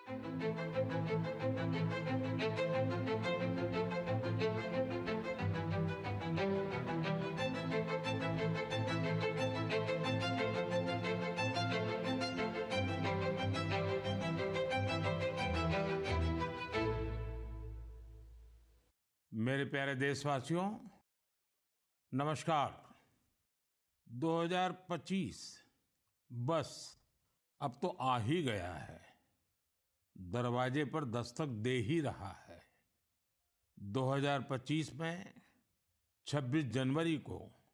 मेरे प्यारे देशवासियों, नमस्कार। 2025 बस अब तो आ ही गया है, दरवाजे पर दस्तक दे ही रहा है। 2025 में 26 जनवरी को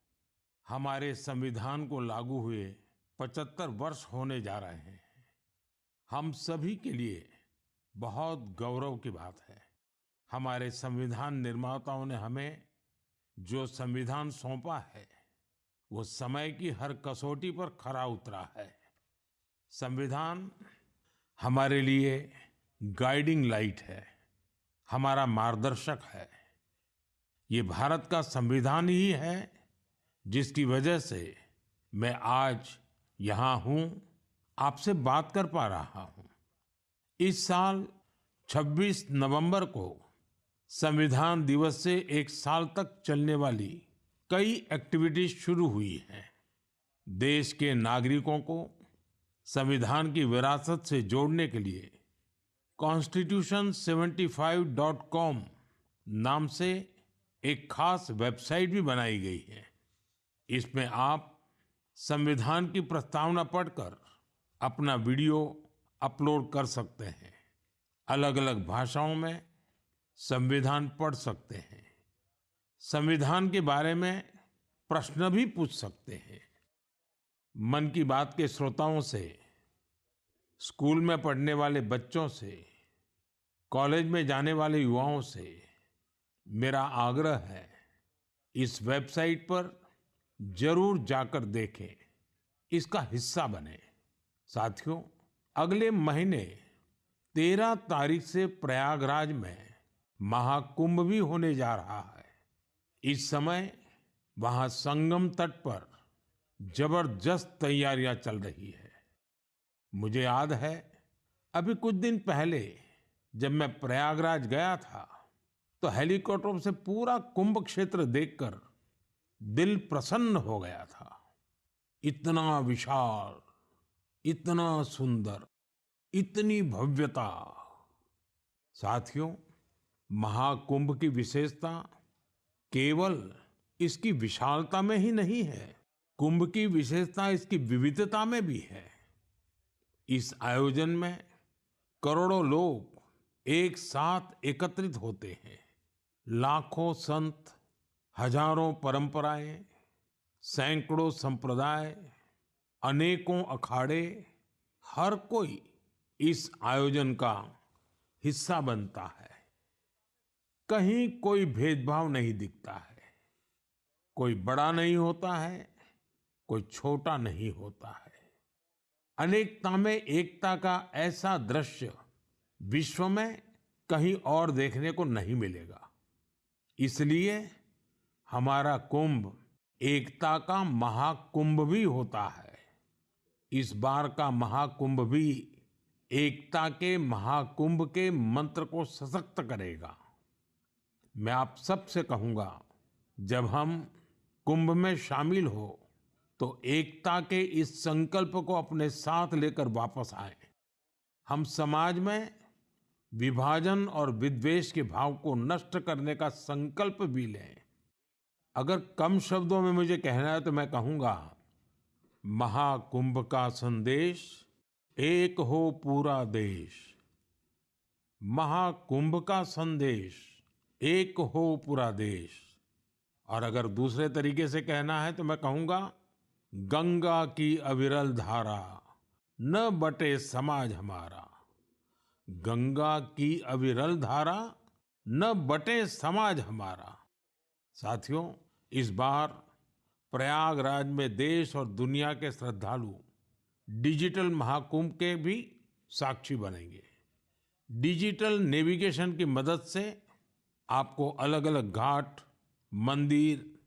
हमारे संविधान को लागू हुए 75 वर्ष होने जा रहे हैं। हम सभी के लिए बहुत गौरव की बात है। हमारे संविधान निर्माताओं ने हमें जो संविधान सौंपा है, वो समय की हर कसौटी पर खरा उतरा है। संविधान हमारे लिए गाइडिंग लाइट है, हमारा मार्गदर्शक है। ये भारत का संविधान ही है जिसकी वजह से मैं आज यहाँ हूँ, आपसे बात कर पा रहा हूँ। इस साल 26 नवंबर को संविधान दिवस से एक साल तक चलने वाली कई एक्टिविटीज शुरू हुई हैं। देश के नागरिकों को संविधान की विरासत से जोड़ने के लिए constitution75.com नाम से एक खास वेबसाइट भी बनाई गई है। इसमें आप संविधान की प्रस्तावना पढ़कर अपना वीडियो अपलोड कर सकते हैं। अलग-अलग भाषाओं में संविधान पढ़ सकते हैं। संविधान के बारे में प्रश्न भी पूछ सकते हैं। मन की बात के श्रोताओं से, स्कूल में पढ़ने वाले बच्चों से, कॉलेज में जाने वाले युवाओं से मेरा आग्रह है, इस वेबसाइट पर जरूर जाकर देखें, इसका हिस्सा बने। साथियों, अगले महीने 13 तारीख से प्रयागराज में महाकुंभ भी होने जा रहा है। इस समय वहां संगम तट पर जबरदस्त तैयारियां चल रही है। मुझे याद है, अभी कुछ दिन पहले जब मैं प्रयागराज गया था तो हेलीकॉप्टर से पूरा कुंभ क्षेत्र देखकर दिल प्रसन्न हो गया था। इतना विशाल, इतना सुंदर, इतनी भव्यता। साथियों, महाकुंभ की विशेषता केवल इसकी विशालता में ही नहीं है, कुंभ की विशेषता इसकी विविधता में भी है। इस आयोजन में करोड़ों लोग एक साथ एकत्रित होते हैं। लाखों संत, हजारों परंपराएं, सैकड़ों संप्रदाय, अनेकों अखाड़े, हर कोई इस आयोजन का हिस्सा बनता है। कहीं कोई भेदभाव नहीं दिखता है, कोई बड़ा नहीं होता है, कोई छोटा नहीं होता है। अनेकता में एकता का ऐसा दृश्य विश्व में कहीं और देखने को नहीं मिलेगा। इसलिए हमारा कुंभ एकता का महाकुंभ भी होता है। इस बार का महाकुंभ भी एकता के महाकुंभ के मंत्र को सशक्त करेगा। मैं आप सबसे कहूंगा, जब हम कुंभ में शामिल हो तो एकता के इस संकल्प को अपने साथ लेकर वापस आए। हम समाज में विभाजन और विद्वेष के भाव को नष्ट करने का संकल्प भी लें। अगर कम शब्दों में मुझे कहना है तो मैं कहूंगा, महाकुंभ का संदेश, एक हो पूरा देश। महाकुंभ का संदेश, एक हो पूरा देश। और अगर दूसरे तरीके से कहना है तो मैं कहूंगा, गंगा की अविरल धारा, न बटे समाज हमारा। गंगा की अविरल धारा, न बटे समाज हमारा। साथियों, इस बार प्रयागराज में देश और दुनिया के श्रद्धालु डिजिटल महाकुंभ के भी साक्षी बनेंगे। डिजिटल नेविगेशन की मदद से आपको अलग-अलग घाट, मंदिर,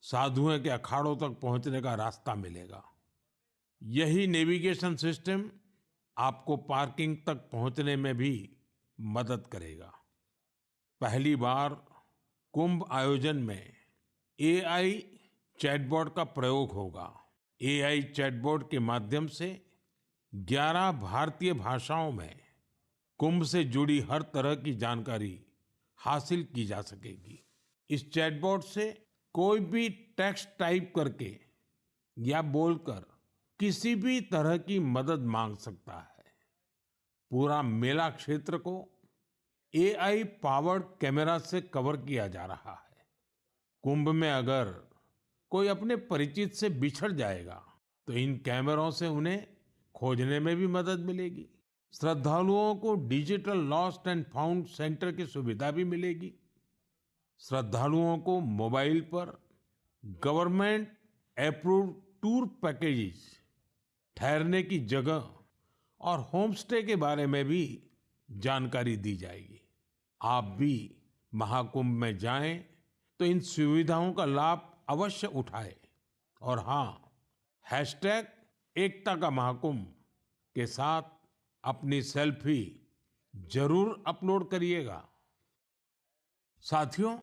साधुओं के अखाड़ों तक पहुंचने का रास्ता मिलेगा। यही नेविगेशन सिस्टम आपको पार्किंग तक पहुंचने में भी मदद करेगा। पहली बार कुंभ आयोजन में एआई चैटबॉट का प्रयोग होगा। एआई चैटबॉट के माध्यम से 11 भारतीय भाषाओं में कुंभ से जुड़ी हर तरह की जानकारी हासिल की जा सकेगी। इस चैटबॉट से कोई भी टेक्स्ट टाइप करके या बोलकर किसी भी तरह की मदद मांग सकता है। पूरा मेला क्षेत्र को एआई पावर्ड कैमरा से कवर किया जा रहा है। कुंभ में अगर कोई अपने परिचित से बिछड़ जाएगा तो इन कैमरों से उन्हें खोजने में भी मदद मिलेगी। श्रद्धालुओं को digital lost and found centre की सुविधा भी मिलेगी। श्रद्धालुओं को मोबाइल पर गवर्नमेंट अप्रूव्ड टूर पैकेजेस, ठहरने की जगह और होम स्टे के बारे में भी जानकारी दी जाएगी। आप भी महाकुंभ में जाएं तो इन सुविधाओं का लाभ अवश्य उठाएं। और हाँ, हैशटैग एकता का महाकुंभ के साथ अपनी सेल्फी जरूर अपलोड करिएगा। साथियों,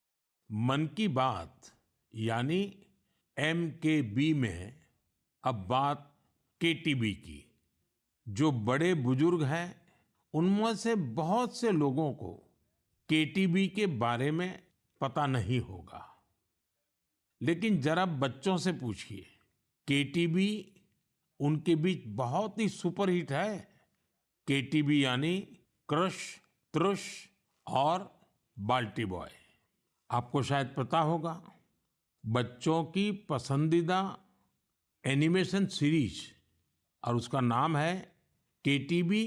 मन की बात यानी MKB में अब बात KTB की। जो बड़े बुजुर्ग हैं उनमें से बहुत से लोगों को KTB के बारे में पता नहीं होगा, लेकिन जरा बच्चों से पूछिए। KTB उनके बीच बहुत ही सुपरहिट है। KTB यानी क्रश, त्रुश और बाल्टी बॉय। आपको शायद पता होगा, बच्चों की पसंदीदा एनिमेशन सीरीज और उसका नाम है KTB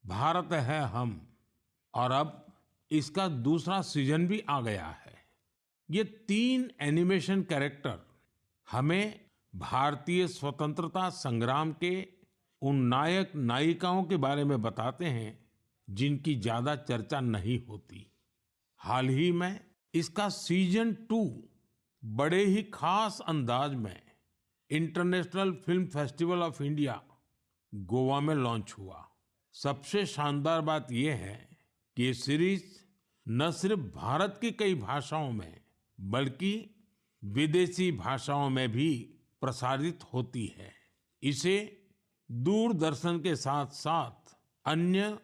भारत है हम। और अब इसका दूसरा सीजन भी आ गया है। ये 3 एनिमेशन कैरेक्टर हमें भारतीय स्वतंत्रता संग्राम के उन नायक नायिकाओं के बारे में बताते हैं जिनकी ज्यादा चर्चा नहीं होती। हाल ही में इसका सीजन 2 बड़े ही खास अंदाज में international film festival of India Goa में लॉन्च हुआ। सबसे शानदार बात यह है कि ये सीरीज न सिर्फ भारत की कई भाषाओं में बल्कि विदेशी भाषाओं में भी प्रसारित होती है। इसे दूरदर्शन के साथ साथ अन्य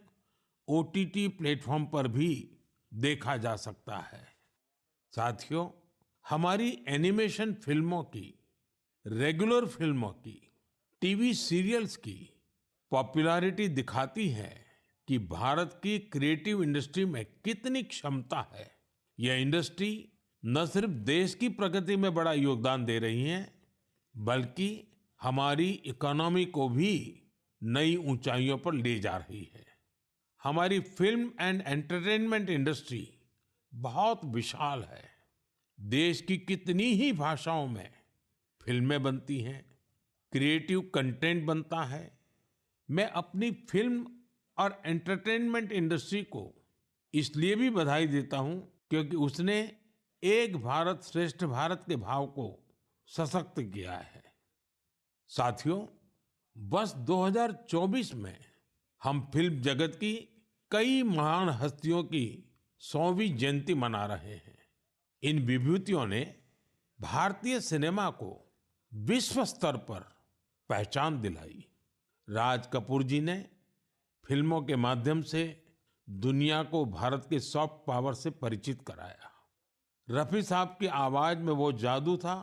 OTT प्लेटफॉर्म पर भी देखा जा सकता है। साथियों, हमारी एनिमेशन फिल्मों की, रेगुलर फिल्मों की, टीवी सीरियल्स की पॉपुलैरिटी दिखाती है कि भारत की क्रिएटिव इंडस्ट्री में कितनी क्षमता है। यह इंडस्ट्री न सिर्फ देश की प्रगति में बड़ा योगदान दे रही है, बल्कि हमारी इकोनॉमी को भी नई ऊंचाइयों पर ले जा रही है। हमारी फिल्म एंड एंटरटेनमेंट इंडस्ट्री बहुत विशाल है। देश की कितनी ही भाषाओं में फिल्में बनती हैं, क्रिएटिव कंटेंट बनता है। मैं अपनी फिल्म और एंटरटेनमेंट इंडस्ट्री को इसलिए भी बधाई देता हूं क्योंकि उसने एक भारत श्रेष्ठ भारत के भाव को सशक्त किया है। साथियों, वर्ष 2024 में हम फिल्म जगत की कई महान हस्तियों की 100वीं जयंती मना रहे हैं। इन विभूतियों ने भारतीय सिनेमा को विश्व स्तर पर पहचान दिलाई। राज कपूर जी ने फिल्मों के माध्यम से दुनिया को भारत के सॉफ्ट पावर से परिचित कराया। रफी साहब की आवाज में वो जादू था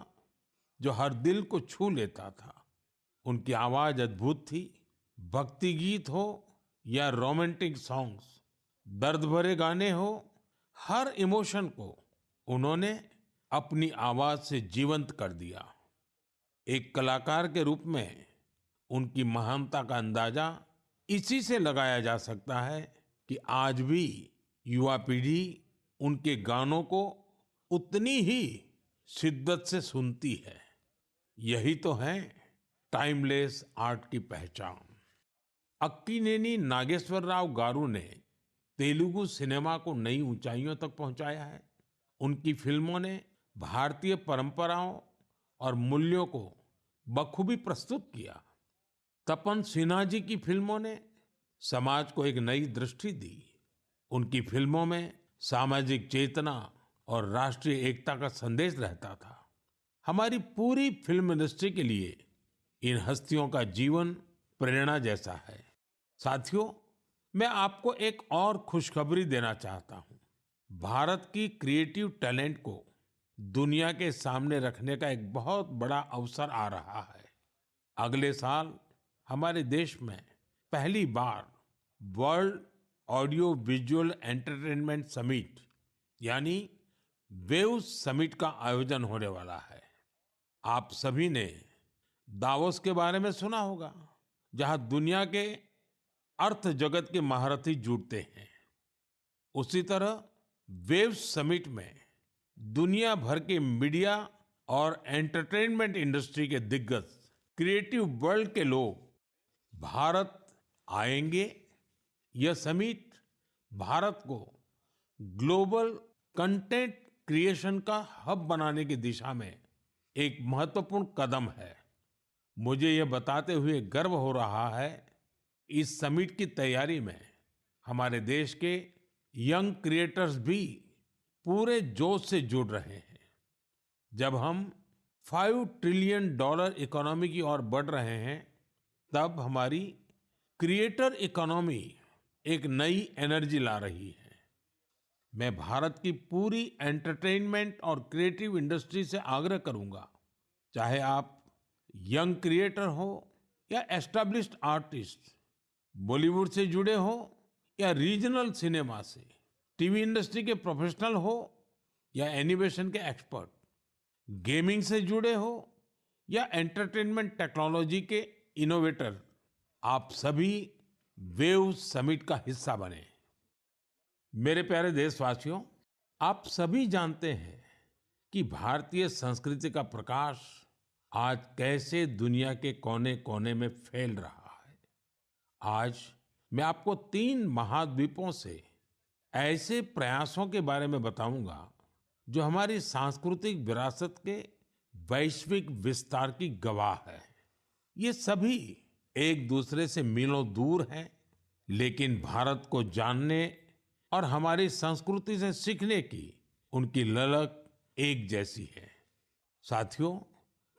जो हर दिल को छू लेता था। उनकी आवाज अद्भुत थी। भक्ति गीत हो या रोमांटिक सॉन्ग्स, दर्द भरे गाने हो, हर इमोशन को उन्होंने अपनी आवाज से जीवंत कर दिया। एक कलाकार के रूप में उनकी महानता का अंदाजा इसी से लगाया जा सकता है कि आज भी युवा पीढ़ी उनके गानों को उतनी ही शिद्दत से सुनती है। यही तो है टाइमलेस आर्ट की पहचान। अक्कीनेनी नागेश्वर राव गारू ने तेलुगु सिनेमा को नई ऊंचाइयों तक पहुंचाया है। उनकी फिल्मों ने भारतीय परंपराओं और मूल्यों को बखूबी प्रस्तुत किया। तपन सिन्हा जी की फिल्मों ने समाज को एक नई दृष्टि दी। उनकी फिल्मों में सामाजिक चेतना और राष्ट्रीय एकता का संदेश रहता था। हमारी पूरी फिल्म इंडस्ट्री के लिए इन हस्तियों का जीवन प्रेरणा जैसा है। साथियों, मैं आपको एक और खुशखबरी देना चाहता हूँ। भारत की क्रिएटिव टैलेंट को दुनिया के सामने रखने का एक बहुत बड़ा अवसर आ रहा है। अगले साल हमारे देश में पहली बार world audio visual entertainment summit यानी वेव समिट का आयोजन होने वाला है। आप सभी ने दावोस के बारे में सुना होगा, जहां दुनिया के अर्थ जगत के महारथी जुटते हैं। उसी तरह वेव समिट में दुनिया भर के मीडिया और एंटरटेनमेंट इंडस्ट्री के दिग्गज क्रिएटिव वर्ल्ड के लोग भारत आएंगे। यह समिट भारत को ग्लोबल कंटेंट क्रिएशन का हब बनाने की दिशा में एक महत्वपूर्ण कदम है। मुझे यह बताते हुए गर्व हो रहा है, इस समिट की तैयारी में हमारे देश के यंग क्रिएटर्स भी पूरे जोश से जुड़ रहे हैं। जब हम $5 ट्रिलियन इकोनॉमी की ओर बढ़ रहे हैं, तब हमारी क्रिएटर इकोनॉमी एक नई एनर्जी ला रही है। मैं भारत की पूरी एंटरटेनमेंट और क्रिएटिव इंडस्ट्री से आग्रह करूंगा, चाहे आप यंग क्रिएटर हो या एस्टैब्लिश्ड आर्टिस्ट, बॉलीवुड से जुड़े हो या रीजनल सिनेमा से, टीवी इंडस्ट्री के प्रोफेशनल हो या एनिमेशन के एक्सपर्ट, गेमिंग से जुड़े हो या एंटरटेनमेंट टेक्नोलॉजी के इनोवेटर, आप सभी वेव समिट का हिस्सा बने। मेरे प्यारे देशवासियों, आप सभी जानते हैं कि भारतीय संस्कृति का प्रकाश आज कैसे दुनिया के कोने-कोने में फैल रहा है। आज मैं आपको 3 महाद्वीपों से ऐसे प्रयासों के बारे में बताऊंगा जो हमारी सांस्कृतिक विरासत के वैश्विक विस्तार की गवाह है। ये सभी एक दूसरे से मीलों दूर हैं, लेकिन भारत को जानने और हमारी संस्कृति से सीखने की उनकी ललक एक जैसी है। साथियों,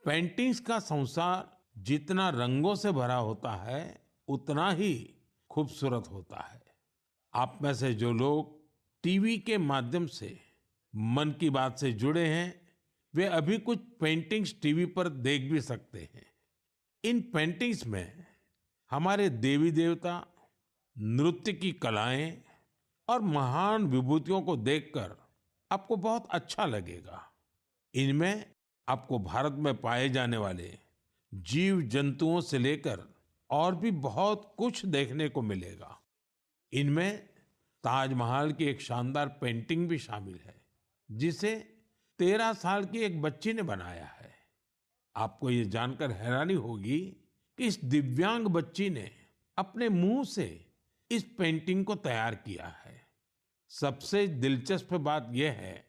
पेंटिंग्स का संसार जितना रंगों से भरा होता है, उतना ही खूबसूरत होता है। आप में से जो लोग टीवी के माध्यम से मन की बात से जुड़े हैं, वे अभी कुछ पेंटिंग्स टीवी पर देख भी सकते हैं। इन पेंटिंग्स में हमारे देवी देवता, नृत्य की कलाएं और महान विभूतियों को देखकर आपको बहुत अच्छा लगेगा। इनमें आपको भारत में पाए जाने वाले जीव जंतुओं से लेकर और भी बहुत कुछ देखने को मिलेगा। इनमें ताजमहल की एक शानदार पेंटिंग भी शामिल है, जिसे 13 साल की एक बच्ची ने बनाया है। आपको ये जानकर हैरानी होगी कि इस दिव्यांग बच्ची ने अपने मुंह से इस पेंटिंग को तैयार किया है। सबसे दिलचस्प बात यह है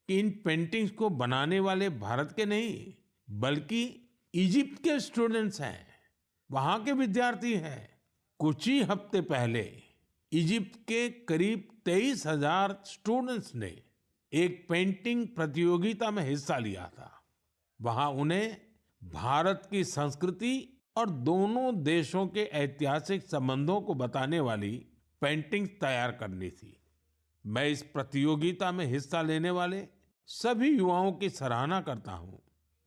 कि इन पेंटिंग्स को बनाने वाले भारत के नहीं, बल्कि इजिप्ट के स्टूडेंट्स हैं, वहां के विद्यार्थी हैं। कुछ ही हफ्ते पहले इजिप्ट के करीब 23,000 स्टूडेंट्स ने एक पेंटिंग प्रतियोगिता में हिस्सा लिया था। वहां उन्हें भारत की संस्कृति और दोनों देशों के ऐतिहासिक संबंधों को बताने वाली पेंटिंग तैयार करनी थी। मैं इस प्रतियोगिता में हिस्सा लेने वाले सभी युवाओं की सराहना करता हूं।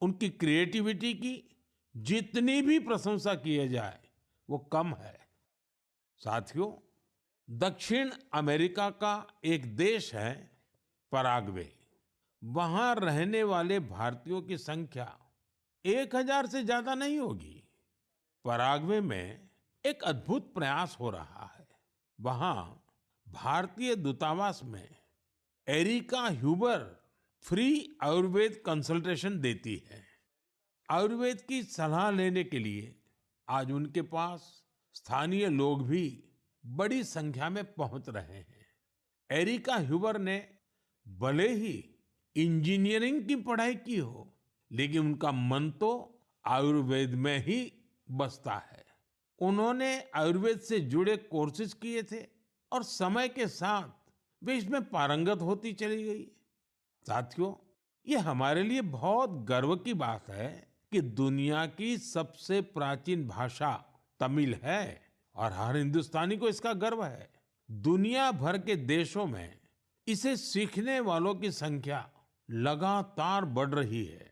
उनकी क्रिएटिविटी की जितनी भी प्रशंसा की जाए वो कम है। साथियों, दक्षिण अमेरिका का एक देश है पराग्वे। वहां रहने वाले भारतीयों की संख्या 1,000 से ज्यादा नहीं होगी। पराग्वे में एक अद्भुत प्रयास हो रहा है। वहां भारतीय दूतावास में Erica Huber free Ayurveda consultation देती है। आयुर्वेद की सलाह लेने के लिए आज उनके पास स्थानीय लोग भी बड़ी संख्या में पहुंच रहे हैं। एरिका ह्यूबर ने भले ही इंजीनियरिंग की पढ़ाई की हो, लेकिन उनका मन तो आयुर्वेद में ही बसता है। उन्होंने आयुर्वेद से जुड़े कोर्सेज किए थे और समय के साथ वे इसमें पारंगत होती चली गई। साथियों, ये हमारे लिए बहुत गर्व की बात है कि दुनिया की सबसे प्राचीन भाषा तमिल है और हर हिंदुस्तानी को इसका गर्व है। दुनिया भर के देशों में इसे सीखने वालों की संख्या लगातार बढ़ रही है।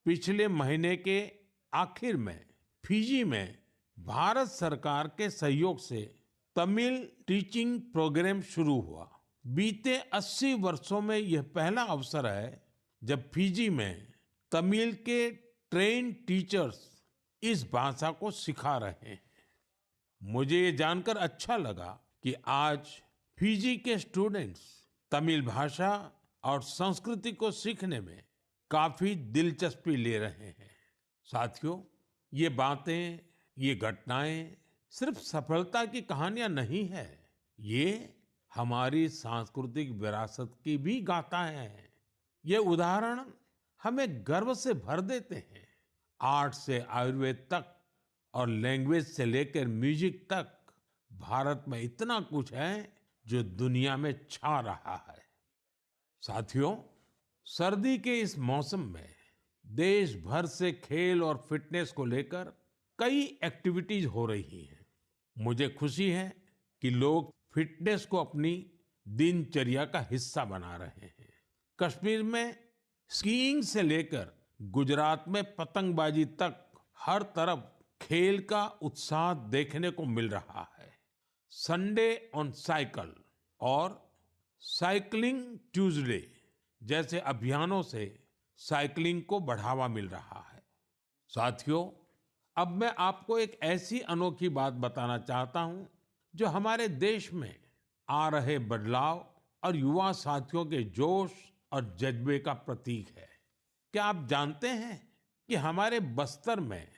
पिछले महीने के आखिर में फिजी में भारत सरकार के सहयोग से तमिल टीचिंग प्रोग्राम शुरू हुआ। बीते 80 वर्षों में यह पहला अवसर है जब फिजी में तमिल के ट्रेन टीचर्स इस भाषा को सिखा रहे हैं। मुझे ये जानकर अच्छा लगा कि आज फिजी के स्टूडेंट्स तमिल भाषा और संस्कृति को सीखने में काफी दिलचस्पी ले रहे हैं। साथियों, ये बातें, ये घटनाएं सिर्फ सफलता की कहानियां नहीं है, ये हमारी सांस्कृतिक विरासत की भी गाथाएं हैं। ये उदाहरण हमें गर्व से भर देते हैं। आर्ट से आयुर्वेद तक और लैंग्वेज से लेकर म्यूजिक तक भारत में इतना कुछ है जो दुनिया में छा रहा है। साथियों, सर्दी के इस मौसम में देश भर से खेल और फिटनेस को लेकर कई एक्टिविटीज हो रही हैं। मुझे खुशी है कि लोग फिटनेस को अपनी दिनचर्या का हिस्सा बना रहे हैं। कश्मीर में स्कीइंग से लेकर गुजरात में पतंगबाजी तक हर तरफ खेल का उत्साह देखने को मिल रहा है। संडे ऑन साइकिल और साइकिलिंग ट्यूसडे जैसे अभियानों से साइकिलिंग को बढ़ावा मिल रहा है। साथियों, अब मैं आपको एक ऐसी अनोखी बात बताना चाहता हूं जो हमारे देश में आ रहे बदलाव और युवा साथियों के जोश और जज्बे का प्रतीक है। क्या आप जानते हैं कि हमारे बस्तर में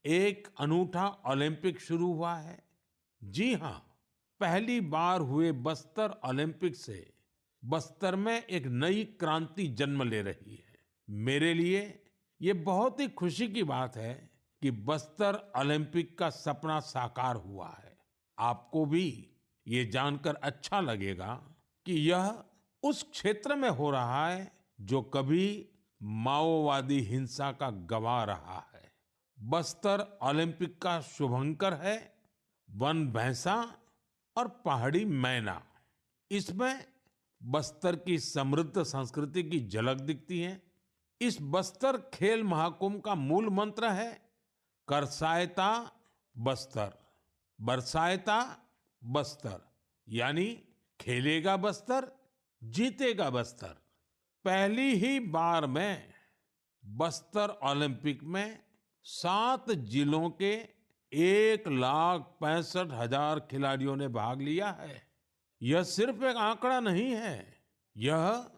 एक अनूठा ओलंपिक शुरू हुआ है? जी हाँ, पहली बार हुए बस्तर ओलंपिक से बस्तर में एक नई क्रांति जन्म ले रही है। मेरे लिए ये बहुत ही खुशी की बात है कि बस्तर ओलंपिक का सपना साकार हुआ है। आपको भी ये जानकर अच्छा लगेगा कि यह उस क्षेत्र में हो रहा है जो कभी माओवादी हिंसा का गवाह रहा है। बस्तर ओलंपिक का शुभंकर है वन भैंसा और पहाड़ी मैना। इसमें बस्तर की समृद्ध संस्कृति की झलक दिखती है। इस बस्तर खेल महाकुंभ का मूल मंत्र है करसायता बस्तर, बरसायता बस्तर, यानी खेलेगा बस्तर, जीतेगा बस्तर। पहली ही बार में बस्तर ओलंपिक में 7 जिलों के 1,65,000 खिलाड़ियों ने भाग लिया है। यह सिर्फ एक आंकड़ा नहीं है, यह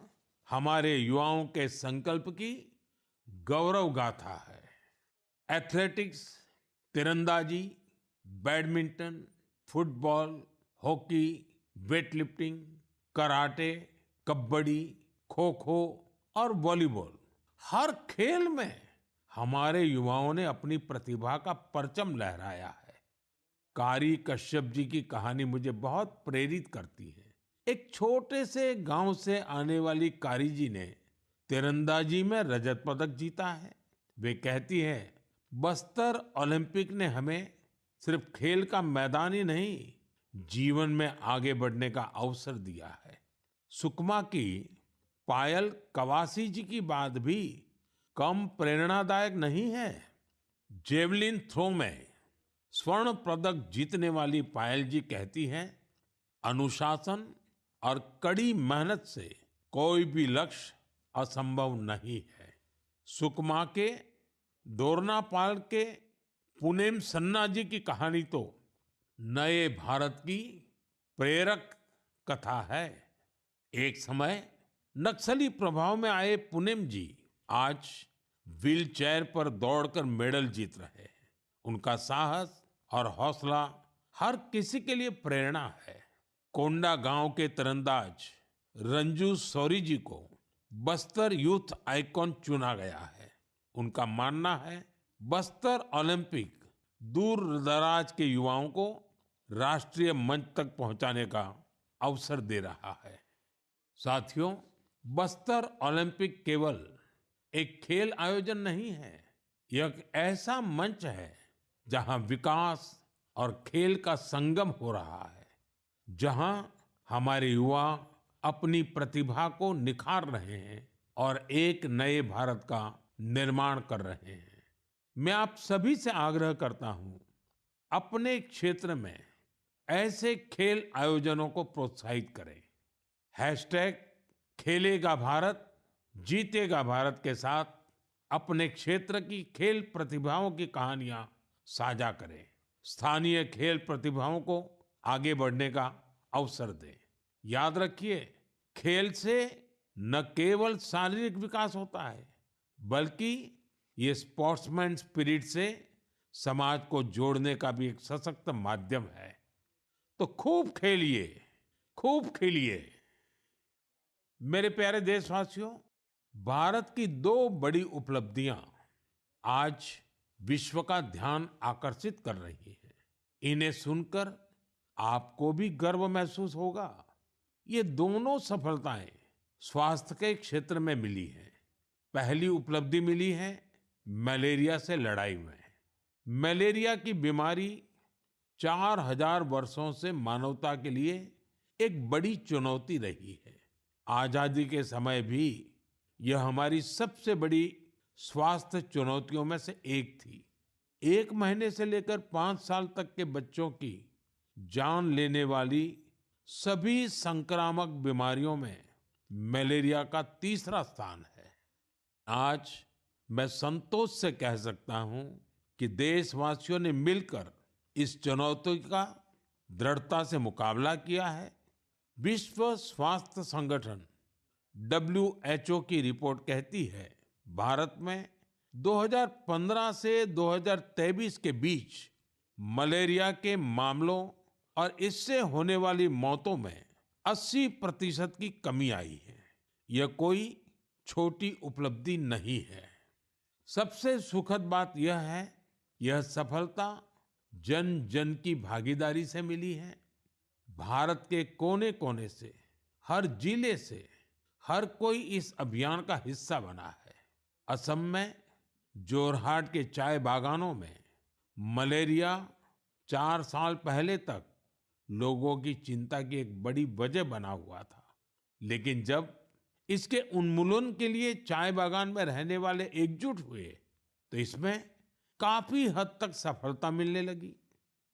हमारे युवाओं के संकल्प की गौरव गाथा है। एथलेटिक्स, तीरंदाजी, badminton, football, hockey, weightlifting, karate, kabaddi, kho kho और वॉलीबॉल, हर खेल में हमारे युवाओं ने अपनी प्रतिभा का परचम लहराया है। कारी कश्यप जी की कहानी मुझे बहुत प्रेरित करती है। एक छोटे से गांव से आने वाली कारी जी ने तीरंदाजी में रजत पदक जीता है। वे कहती है, बस्तर ओलंपिक ने हमें सिर्फ खेल का मैदान ही नहीं, जीवन में आगे बढ़ने का अवसर दिया है। सुकमा की पायल कवासी जी की बात भी कम प्रेरणादायक नहीं है। जेवलिन थ्रो में स्वर्ण पदक जीतने वाली पायल जी कहती हैं, अनुशासन और कड़ी मेहनत से कोई भी लक्ष्य असंभव नहीं है। सुकमा के दोरनापाल के पुनेम सन्ना जी की कहानी तो नए भारत की प्रेरक कथा है। एक समय नक्सली प्रभाव में आए पुनेम जी आज व्हीलचेयर पर दौड़कर मेडल जीत रहे हैं। उनका साहस और हौसला हर किसी के लिए प्रेरणा है। कोंडा गांव के तीरंदाज रंजू सौरी जी को बस्तर यूथ आइकॉन चुना गया है। उनका मानना है, बस्तर ओलंपिक दूर दराज के युवाओं को राष्ट्रीय मंच तक पहुंचाने का अवसर दे रहा है। साथियों, बस्तर ओलंपिक केवल एक खेल आयोजन नहीं है, यह एक ऐसा मंच है जहां विकास और खेल का संगम हो रहा है, जहां हमारे युवा अपनी प्रतिभा को निखार रहे हैं और एक नए भारत का निर्माण कर रहे हैं। मैं आप सभी से आग्रह करता हूं, अपने क्षेत्र में ऐसे खेल आयोजनों को प्रोत्साहित करें। हैशटैग खेलेगा भारत, जीतेगा भारत के साथ अपने क्षेत्र की खेल प्रतिभाओं की कहानियां साझा करें। स्थानीय खेल प्रतिभाओं को आगे बढ़ने का अवसर दें। याद रखिए, खेल से न केवल शारीरिक विकास होता है, बल्कि ये स्पोर्ट्समैन स्पिरिट से समाज को जोड़ने का भी एक सशक्त माध्यम है। तो खूब खेलिए, खूब खेलिए। मेरे प्यारे देशवासियों, भारत की दो बड़ी उपलब्धियां आज विश्व का ध्यान आकर्षित कर रही है। इन्हें सुनकर आपको भी गर्व महसूस होगा। ये दोनों सफलताएं स्वास्थ्य के क्षेत्र में मिली हैं। पहली उपलब्धि मिली है मलेरिया से लड़ाई में। मलेरिया की बीमारी 4000 वर्षों से मानवता के लिए एक बड़ी चुनौती रही है। आजादी के समय भी यह हमारी सबसे बड़ी स्वास्थ्य चुनौतियों में से एक थी। 1 महीने से लेकर 5 साल तक के बच्चों की जान लेने वाली सभी संक्रामक बीमारियों में मलेरिया का तीसरा स्थान है। आज मैं संतोष से कह सकता हूं कि देशवासियों ने मिलकर इस चुनौती का दृढ़ता से मुकाबला किया है। विश्व स्वास्थ्य संगठन WHO की रिपोर्ट कहती है, भारत में 2015 से 2023 के बीच मलेरिया के मामलों और इससे होने वाली मौतों में 80% की कमी आई है। यह कोई छोटी उपलब्धि नहीं है। सबसे सुखद बात यह है, यह सफलता जन जन की भागीदारी से मिली है। भारत के कोने-कोने से, हर जिले से हर कोई इस अभियान का हिस्सा बना है। असम में जोरहाट के चाय बागानों में मलेरिया 4 साल पहले तक लोगों की चिंता की एक बड़ी वजह बना हुआ था, लेकिन जब इसके उन्मूलन के लिए चाय बागान में रहने वाले एकजुट हुए, तो इसमें काफी हद तक सफलता मिलने लगी।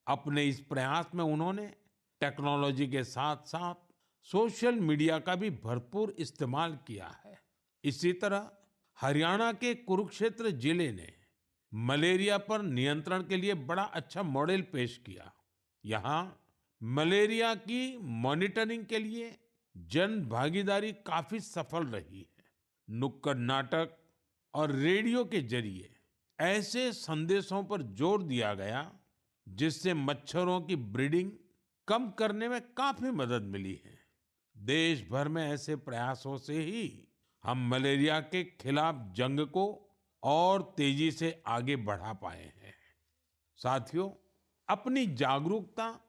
अपने इस प्रयास में उन्होंने टेक्नोलॉजी के साथ साथ सोशल मीडिया का भी भरपूर इस्तेमाल किया है। इसी तरह हरियाणा के कुरुक्षेत्र जिले ने मलेरिया पर नियंत्रण के लिए बड़ा अच्छा मॉडल पेश किया। यहाँ मलेरिया की मॉनिटरिंग के लिए जन भागीदारी काफी सफल रही है। नुक्कड़ नाटक और रेडियो के जरिए ऐसे संदेशों पर जोर दिया गया जिससे मच्छरों की ब्रीडिंग कम करने में काफी मदद मिली है। देश भर में ऐसे प्रयासों से ही हम मलेरिया के खिलाफ जंग को और तेजी से आगे बढ़ा पाए हैं। साथियों, अपनी जागरूकता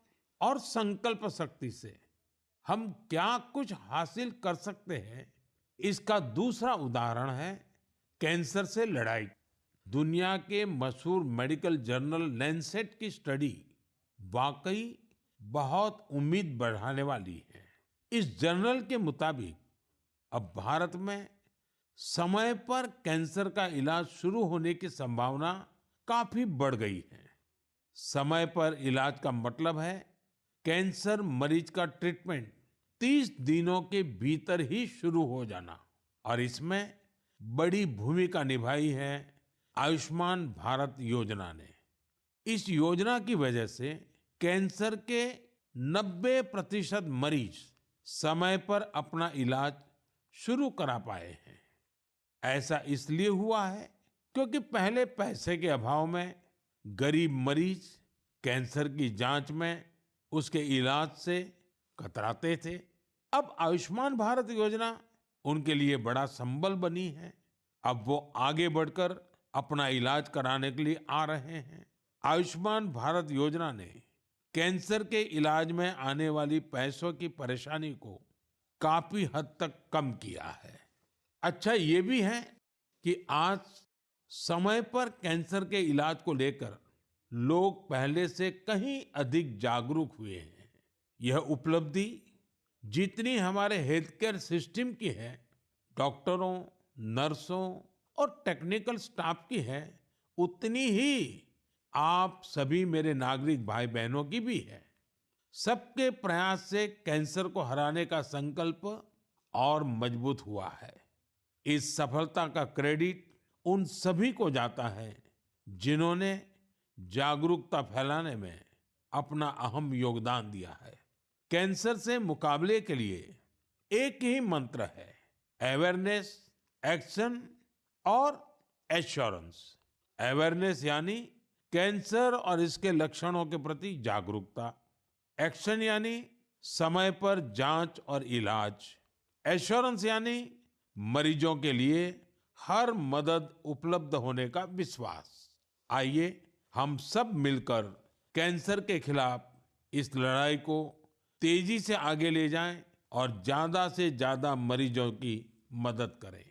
और संकल्प शक्ति से हम क्या कुछ हासिल कर सकते हैं, इसका दूसरा उदाहरण है कैंसर से लड़ाई। दुनिया के मशहूर मेडिकल जर्नल लैंसेट की स्टडी वाकई बहुत उम्मीद बढ़ाने वाली है। इस जर्नल के मुताबिक अब भारत में समय पर कैंसर का इलाज शुरू होने की संभावना काफी बढ़ गई है। समय पर इलाज का मतलब है कैंसर मरीज का ट्रीटमेंट 30 दिनों के भीतर ही शुरू हो जाना। और इसमें बड़ी भूमिका निभाई है आयुष्मान भारत योजना ने। इस योजना की वजह से कैंसर के 90% मरीज समय पर अपना इलाज शुरू करा पाए हैं। ऐसा इसलिए हुआ है क्योंकि पहले पैसे के अभाव में गरीब मरीज कैंसर की जांच में, उसके इलाज से कतराते थे। अब आयुष्मान भारत योजना उनके लिए बड़ा संबल बनी है। अब वो आगे बढ़कर अपना इलाज कराने के लिए आ रहे हैं। आयुष्मान भारत योजना ने कैंसर के इलाज में आने वाली पैसों की परेशानी को काफी हद तक कम किया है। अच्छा ये भी है कि आज समय पर कैंसर के इलाज को लेकर लोग पहले से कहीं अधिक जागरूक हुए हैं। यह उपलब्धि जितनी हमारे हेल्थ केयर सिस्टम की है, डॉक्टरों, नर्सों और टेक्निकल स्टाफ की है, उतनी ही आप सभी मेरे नागरिक भाई बहनों की भी है। सबके प्रयास से कैंसर को हराने का संकल्प और मजबूत हुआ है। इस सफलता का क्रेडिट उन सभी को जाता है जिन्होंने जागरूकता फैलाने में अपना अहम योगदान दिया है। कैंसर से मुकाबले के लिए एक ही मंत्र है, अवेयरनेस, एक्शन और एश्योरेंस। अवेयरनेस यानी कैंसर और इसके लक्षणों के प्रति जागरूकता, एक्शन यानी समय पर जांच और इलाज, एश्योरेंस यानी मरीजों के लिए हर मदद उपलब्ध होने का विश्वास। आइए हम सब मिलकर कैंसर के खिलाफ इस लड़ाई को तेजी से आगे ले जाएं और ज्यादा से ज्यादा मरीजों की मदद करें।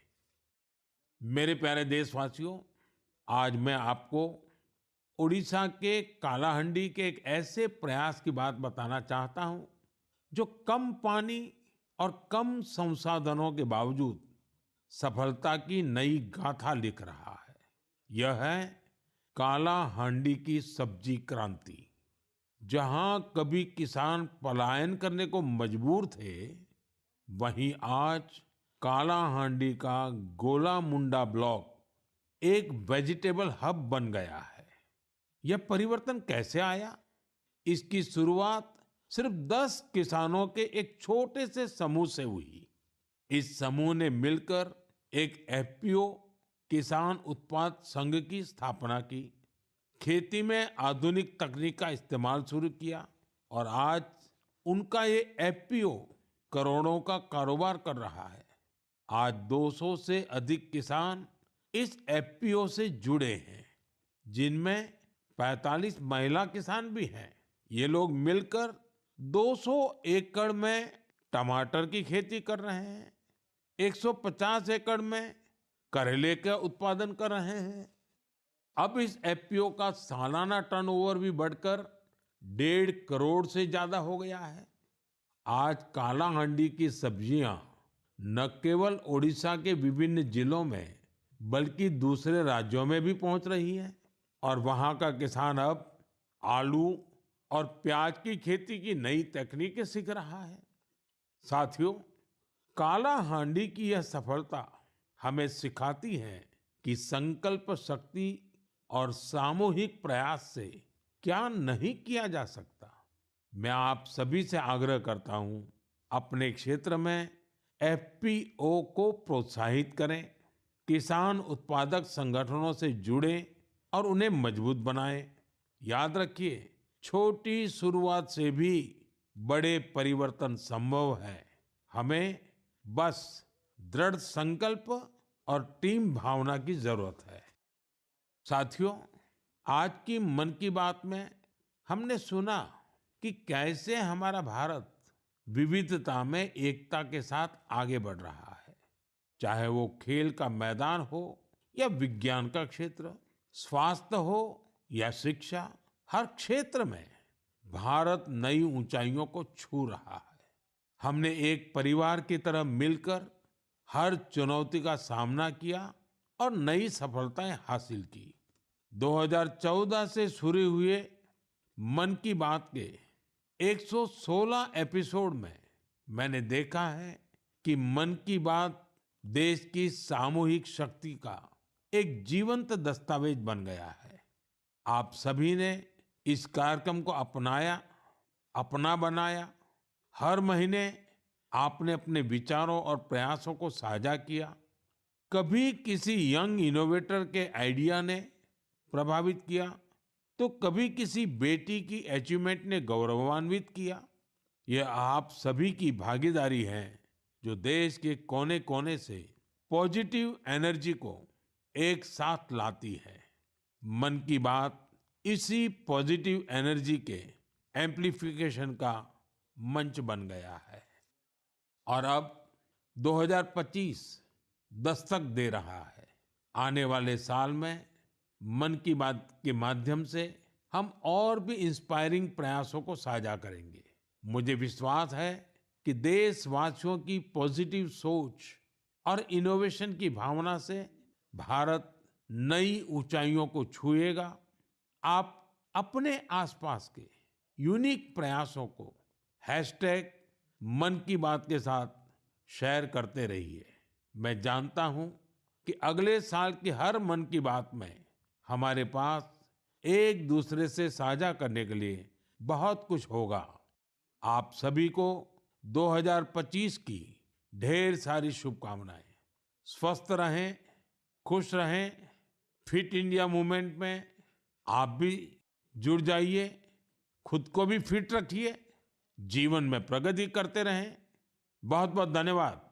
मेरे प्यारे देशवासियों, आज मैं आपको उड़ीसा के कालाहांडी के एक ऐसे प्रयास की बात बताना चाहता हूं जो कम पानी और कम संसाधनों के बावजूद सफलता की नई गाथा लिख रहा है। यह है कालाहांडी की सब्जी क्रांति। जहां कभी किसान पलायन करने को मजबूर थे, वहीं आज कालाहांडी का गोला मुंडा ब्लॉक एक वेजिटेबल हब बन गया है। यह परिवर्तन कैसे आया? इसकी शुरुआत सिर्फ 10 किसानों के एक छोटे से समूह से हुई। इस समूह ने मिलकर एक एफपीओ किसान उत्पाद संघ की स्थापना की, खेती में आधुनिक तकनीक का इस्तेमाल शुरू किया और आज उनका ये एफपीओ करोड़ों का कारोबार कर रहा है। आज 200 से अधिक किसान इस एफपीओ से जुड़े हैं, जिनमें 45 महिला किसान भी हैं। ये लोग मिलकर 200 एकड़ में टमाटर की खेती कर रहे हैं, 150 एकड़ में करेले का उत्पादन कर रहे हैं। अब इस एफपीओ का सालाना टर्नओवर भी बढ़कर 1.5 करोड़ से ज्यादा हो गया है। आज कालाहांडी की सब्जियां न केवल ओडिशा के विभिन्न जिलों में बल्कि दूसरे राज्यों में भी पहुंच रही है और वहां का किसान अब आलू और प्याज की खेती की नई तकनीकें सीख रहा है। साथियों, कालाहांडी की यह सफलता हमें सिखाती है कि संकल्प शक्ति और सामूहिक प्रयास से क्या नहीं किया जा सकता। मैं आप सभी से आग्रह करता हूं, अपने क्षेत्र में एफपीओ को प्रोत्साहित करें, किसान उत्पादक संगठनों से जुड़ें और उन्हें मजबूत बनाएं। याद रखिए, छोटी शुरुआत से भी बड़े परिवर्तन संभव है। हमें बस दृढ़ संकल्प और टीम भावना की जरूरत है। साथियों, आज की मन की बात में हमने सुना कि कैसे हमारा भारत विविधता में एकता के साथ आगे बढ़ रहा है। चाहे वो खेल का मैदान हो या विज्ञान का क्षेत्र, स्वास्थ्य हो या शिक्षा, हर क्षेत्र में भारत नई ऊंचाइयों को छू रहा है। हमने एक परिवार की तरह मिलकर हर चुनौती का सामना किया और नई सफलताएं हासिल की। 2014 से शुरू हुए मन की बात के 116 एपिसोड में मैंने देखा है कि मन की बात देश की सामूहिक शक्ति का एक जीवंत दस्तावेज बन गया है। आप सभी ने इस कार्यक्रम को अपनाया, अपना बनाया। हर महीने आपने अपने विचारों और प्रयासों को साझा किया। कभी किसी यंग इनोवेटर के आइडिया ने प्रभावित किया, तो कभी किसी बेटी की अचीवमेंट ने गौरवान्वित किया। यह आप सभी की भागीदारी है जो देश के कोने-कोने से पॉजिटिव एनर्जी को एक साथ लाती है। मन की बात इसी पॉजिटिव एनर्जी के एम्प्लीफिकेशन का मंच बन गया है। और अब 2025 दस्तक दे रहा है। आने वाले साल में मन की बात के माध्यम से हम और भी इंस्पायरिंग प्रयासों को साझा करेंगे। मुझे विश्वास है कि देशवासियों की पॉजिटिव सोच और इनोवेशन की भावना से भारत नई ऊंचाइयों को छुएगा। आप अपने आसपास के यूनिक प्रयासों को हैशटैग मन की बात के साथ शेयर करते रहिए। मैं जानता हूं कि अगले साल की हर मन की बात में हमारे पास एक दूसरे से साझा करने के लिए बहुत कुछ होगा। आप सभी को 2025 की ढेर सारी शुभकामनाएं। स्वस्थ रहें, खुश रहें। फिट इंडिया मूवमेंट में आप भी जुड़ जाइए। खुद को भी फिट रखिए, जीवन में प्रगति करते रहें। बहुत बहुत धन्यवाद।